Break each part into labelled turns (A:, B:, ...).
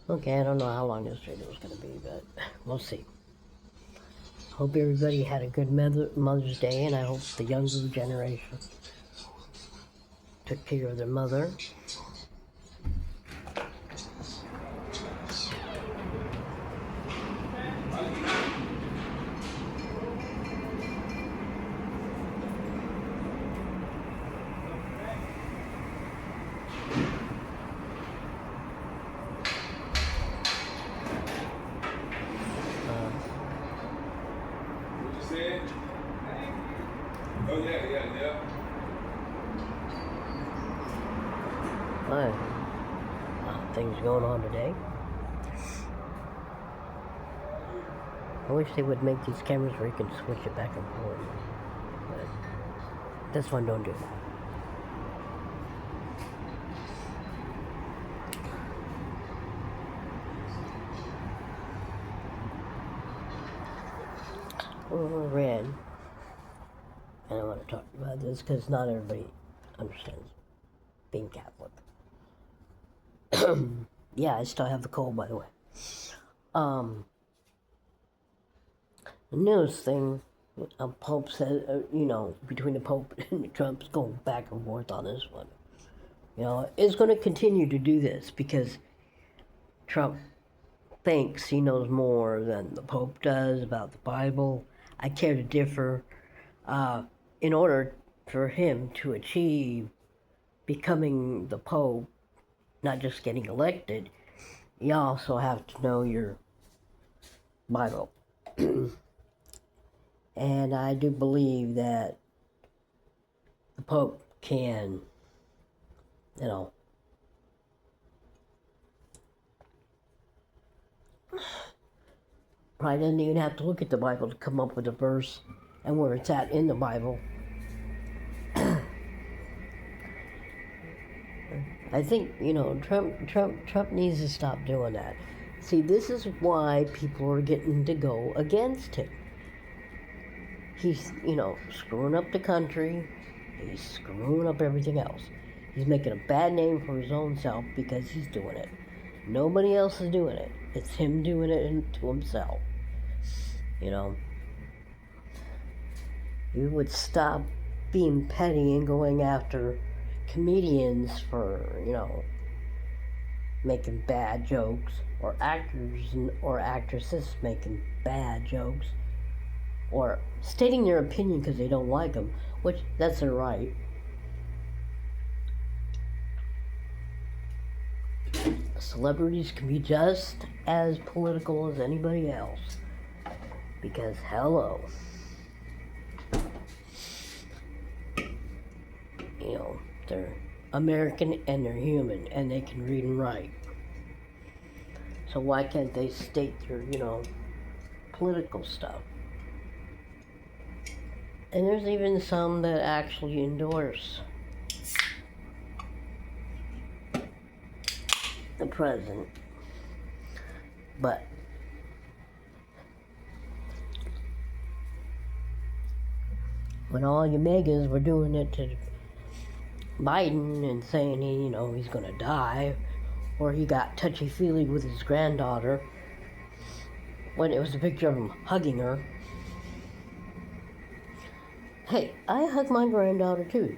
A: Okay, I don't know how long this video is going to be, but we'll see. Hope everybody had a good Mother's Day, and I hope the younger generation took care of their mother.
B: Oh, yeah.
A: Things going on today. I wish they would make these cameras where you can switch it back and forth. But this one don't do that. Red. And I want to talk about this because not everybody understands being Catholic. Yeah, I still have the cold, by the way. The newest thing, Pope said, between the Pope and Trump's going back and forth on this one. It's going to continue to do this because Trump thinks he knows more than the Pope does about the Bible. I care to differ. In order for him to achieve becoming the Pope, not just getting elected, you also have to know your Bible. And I do believe that the Pope can, probably doesn't even have to look at the Bible to come up with a verse and where it's at in the Bible. I think, Trump needs to stop doing that. See, this is why people are getting to go against him. He's, screwing up the country. He's screwing up everything else. He's making a bad name for his own self because he's doing it. Nobody else is doing it. It's him doing it to himself. He would stop being petty and going after comedians for, making bad jokes, or actors or actresses making bad jokes, or stating their opinion because they don't like them, which that's their right. Celebrities can be just as political as anybody else because hello. They're American and they're human and they can read and write. So why can't they state their, political stuff? And there's even some that actually endorse the president. But when all you megas were doing it to Biden and saying he's gonna die, or he got touchy-feely with his granddaughter when it was a picture of him hugging her. Hey, I hug my granddaughter too.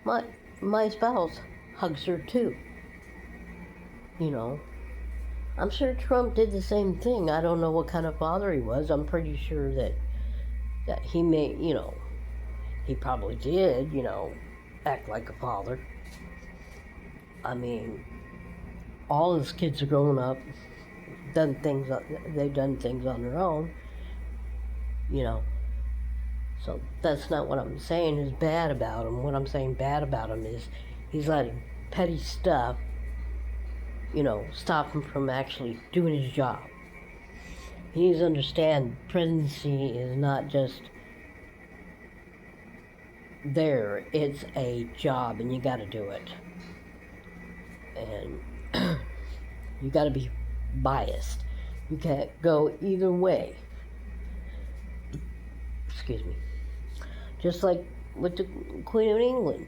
A: My spouse hugs her too. I'm sure Trump did the same thing. I don't know what kind of father he was. I'm pretty sure that he may, he probably did, act like a father. I mean, all his kids are grown up, they've done things on their own, So that's not what I'm saying is bad about him. What I'm saying bad about him is he's letting petty stuff, stop him from actually doing his job. He needs to understand presidency is not just there, it's a job and you gotta do it. And you gotta be biased. You can't go either way. Excuse me. Just like with the Queen of England.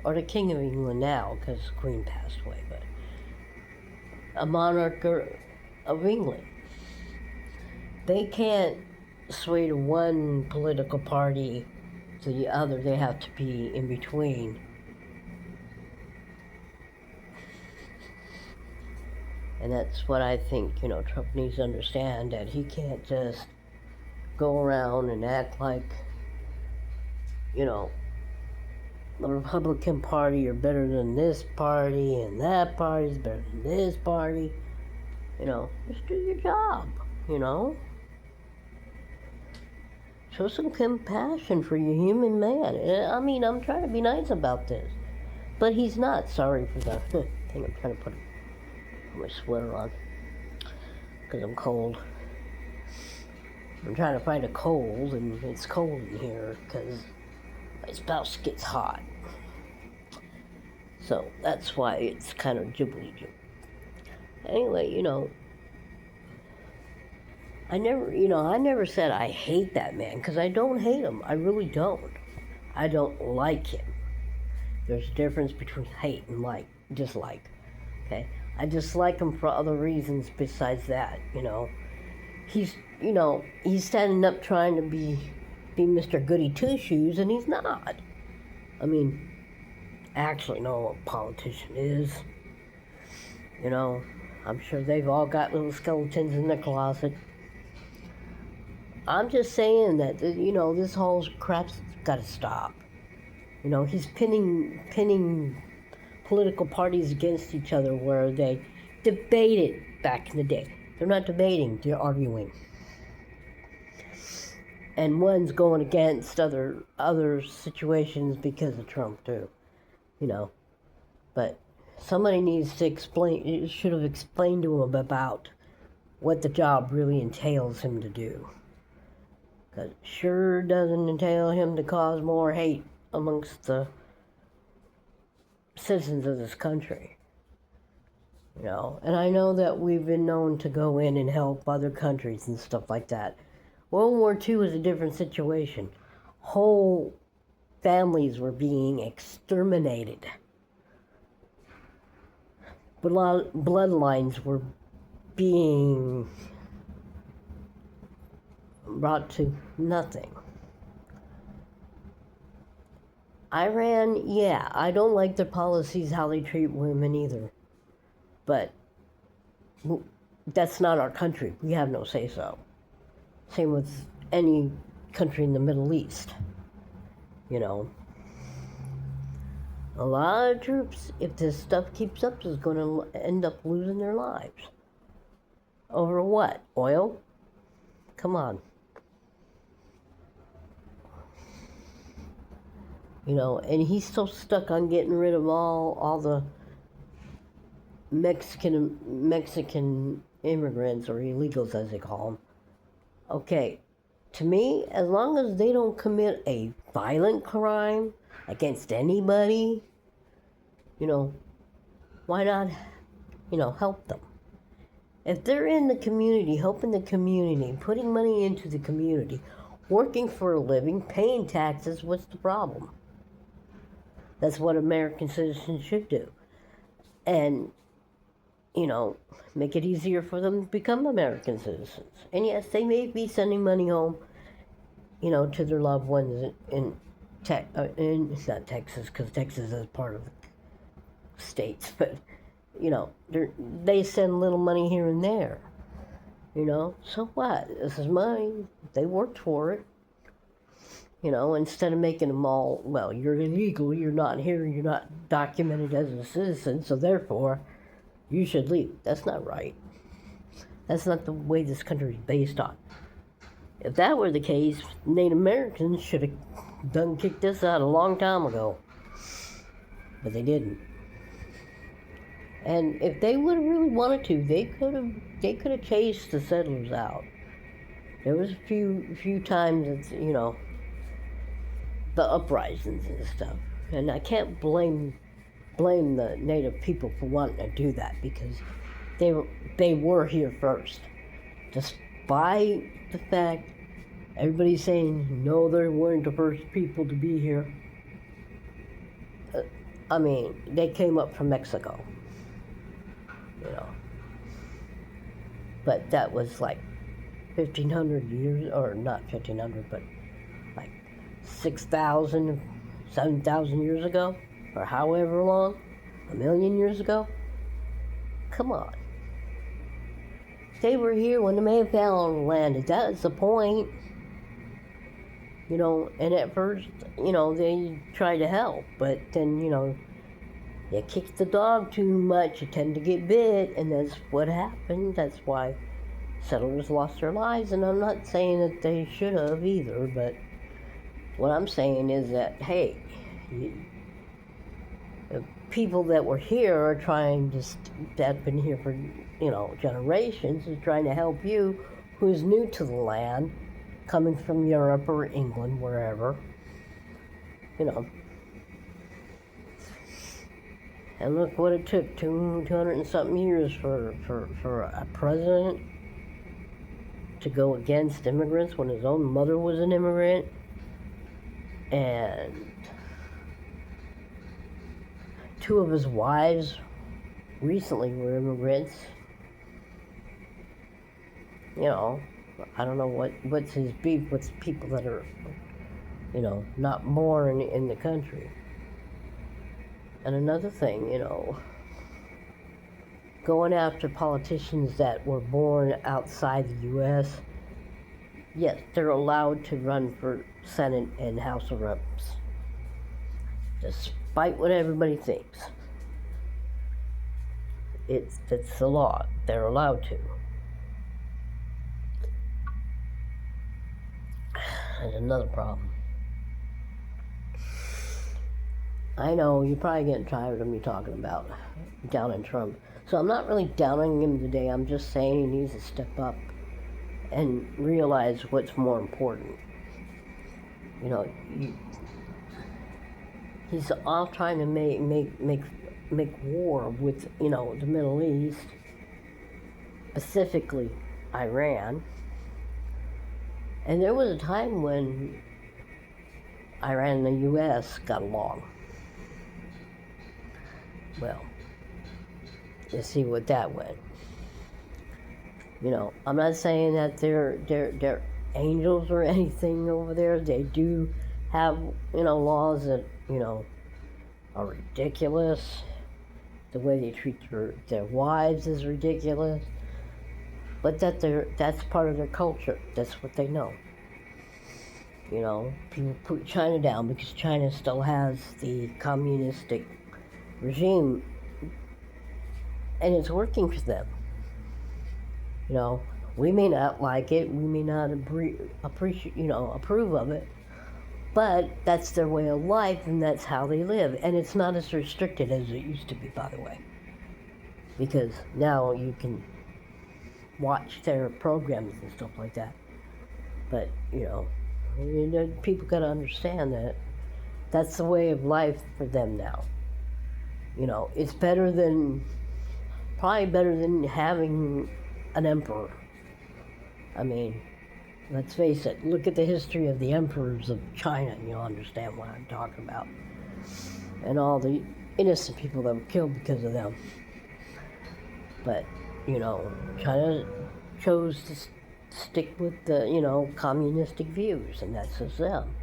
A: Or the King of England now, because the Queen passed away, but a monarch of England. They can't sway to one political party to the other. They have to be in between. And that's what I think, Trump needs to understand, that he can't just go around and act like, the Republican Party are better than this party and that party's better than this party. Just do your job, Show some compassion for your human man. I mean, I'm trying to be nice about this. But he's not. Sorry for the thing. I'm trying to put my sweater on because I'm cold. I'm trying to fight a cold, and it's cold in here because my spouse gets hot. So that's why it's kind of jibbly-jib. Anyway, I never said I hate that man, because I don't hate him. I really don't. I don't like him. There's a difference between hate and dislike. Okay? I dislike him for other reasons besides that, He's standing up trying to be Mr. Goody Two-Shoes, and he's not. I mean, actually know what a politician is. I'm sure they've all got little skeletons in their closet. I'm just saying that, this whole crap's got to stop. He's pinning political parties against each other where they debated back in the day. They're not debating, they're arguing. And one's going against other situations because of Trump too, But somebody needs to should have explained to him about what the job really entails him to do. Because it sure doesn't entail him to cause more hate amongst the citizens of this country. And I know that we've been known to go in and help other countries and stuff like that. World War II was a different situation. Whole families were being exterminated. Bloodlines were being brought to nothing. Iran, yeah, I don't like their policies, how they treat women either. But that's not our country. We have no say-so. Same with any country in the Middle East. A lot of troops, if this stuff keeps up, is going to end up losing their lives. Over what? Oil? Come on. And he's so stuck on getting rid of all the Mexican immigrants, or illegals as they call them. Okay, to me, as long as they don't commit a violent crime against anybody, why not, help them? If they're in the community, helping the community, putting money into the community, working for a living, paying taxes, what's the problem? That's what American citizens should do. And, make it easier for them to become American citizens. And yes, they may be sending money home, to their loved ones in not Texas, because Texas is part of the states, but, they send little money here and there, so what? This is money. They worked for it. Instead of making them all, well, you're illegal, you're not here, you're not documented as a citizen, so therefore, you should leave. That's not right. That's not the way this country is based on. If that were the case, Native Americans should have kicked this out a long time ago. But they didn't. And if they would have really wanted to, they could have chased the settlers out. There was a few times that, the uprisings and stuff. And I can't blame the Native people for wanting to do that, because they were here first. Despite the fact everybody's saying, no, they weren't the first people to be here. They came up from Mexico. but that was like 1,500 years, or not 1,500, but like 6,000, 7,000 years ago, or however long, a million years ago. Come on. They were here when the Mayflower landed. That was the point. You know, and at first, you know, they tried to help, but then, you know, you kick the dog too much, you tend to get bit, and that's what happened. That's why settlers lost their lives, and I'm not saying that they should have either, but what I'm saying is that, hey, the people that were here are trying to, that have been here for, you know, generations, is trying to help you who's new to the land, coming from Europe or England, wherever, you know. And look what it took, 200 and something years for a president to go against immigrants when his own mother was an immigrant. And two of his wives recently were immigrants. You know, I don't know what's his beef with people that are, you know, not born in the country. And another thing, you know, going after politicians that were born outside the U.S., yes, they're allowed to run for Senate and House of Reps, despite what everybody thinks. It's the law. They're allowed to. And another problem. I know you're probably getting tired of me talking about downing Trump. So I'm not really downing him today. I'm just saying he needs to step up and realize what's more important. You know, he's all trying to make war with, you know, the Middle East, specifically Iran. And there was a time when Iran and the U.S. got along. Well, you see what that went. You know, I'm not saying that they're angels or anything over there. They do have, you know, laws that, you know, are ridiculous. The way they treat their wives is ridiculous. But that's part of their culture. That's what they know. You know, people put China down because China still has the communistic regime, and it's working for them. You know, we may not like it, we may not appreciate, you know, approve of it, but that's their way of life, and that's how they live. And it's not as restricted as it used to be, by the way, because now you can watch their programs and stuff like that. But, you know, people got to understand that that's the way of life for them now. You know, it's probably better than having an emperor. I mean, let's face it, look at the history of the emperors of China and you'll understand what I'm talking about. And all the innocent people that were killed because of them. But, you know, China chose to stick with the, you know, communistic views, and that's just them.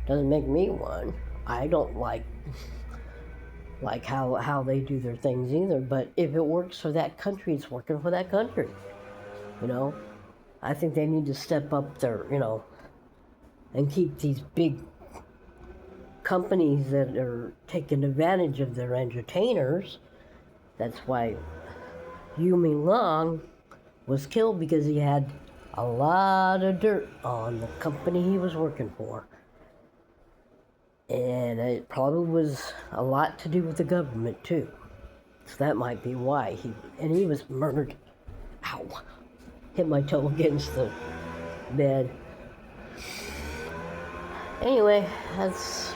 A: Doesn't make me one. I don't like how they do their things either, but if it works for that country, it's working for that country. You know, I think they need to step up their, you know, and keep these big companies that are taking advantage of their entertainers. That's why Yu Ming Long was killed, because he had a lot of dirt on the company he was working for. And it probably was a lot to do with the government too. So that might be why he was murdered. Ow. Hit my toe against the bed. Anyway, that's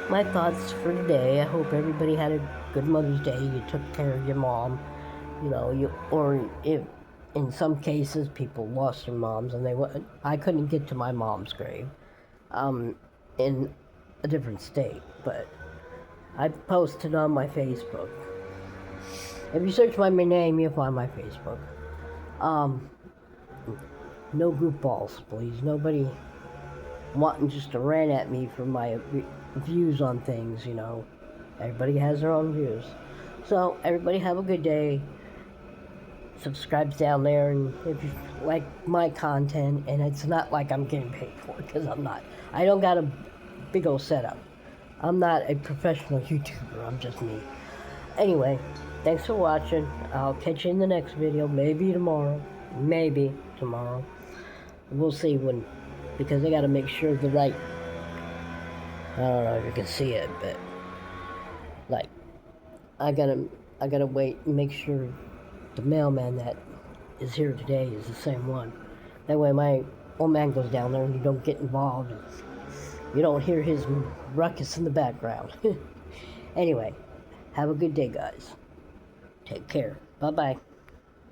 A: my thoughts for today. I hope everybody had a good Mother's Day. You took care of your mom. You know, or if in some cases people lost their moms and I couldn't get to my mom's grave. In a different state, but I posted on my Facebook. If you search my name, you'll find my Facebook. No goofballs, please. Nobody wanting just to rant at me for my views on things, you know. Everybody has their own views. So, everybody have a good day. Subscribe down there, and if you like my content, and it's not like I'm getting paid for it, because I'm not. I don't got a big old setup. I'm not a professional YouTuber, I'm just me. Anyway, thanks for watching. I'll catch you in the next video, maybe tomorrow. Maybe tomorrow. We'll see when, because I gotta make sure the right, I don't know if you can see it, but like, I gotta wait and make sure the mailman that is here today is the same one. That way my old man goes down there and you don't get involved. And you don't hear his ruckus in the background. Anyway, have a good day, guys. Take care. Bye-bye.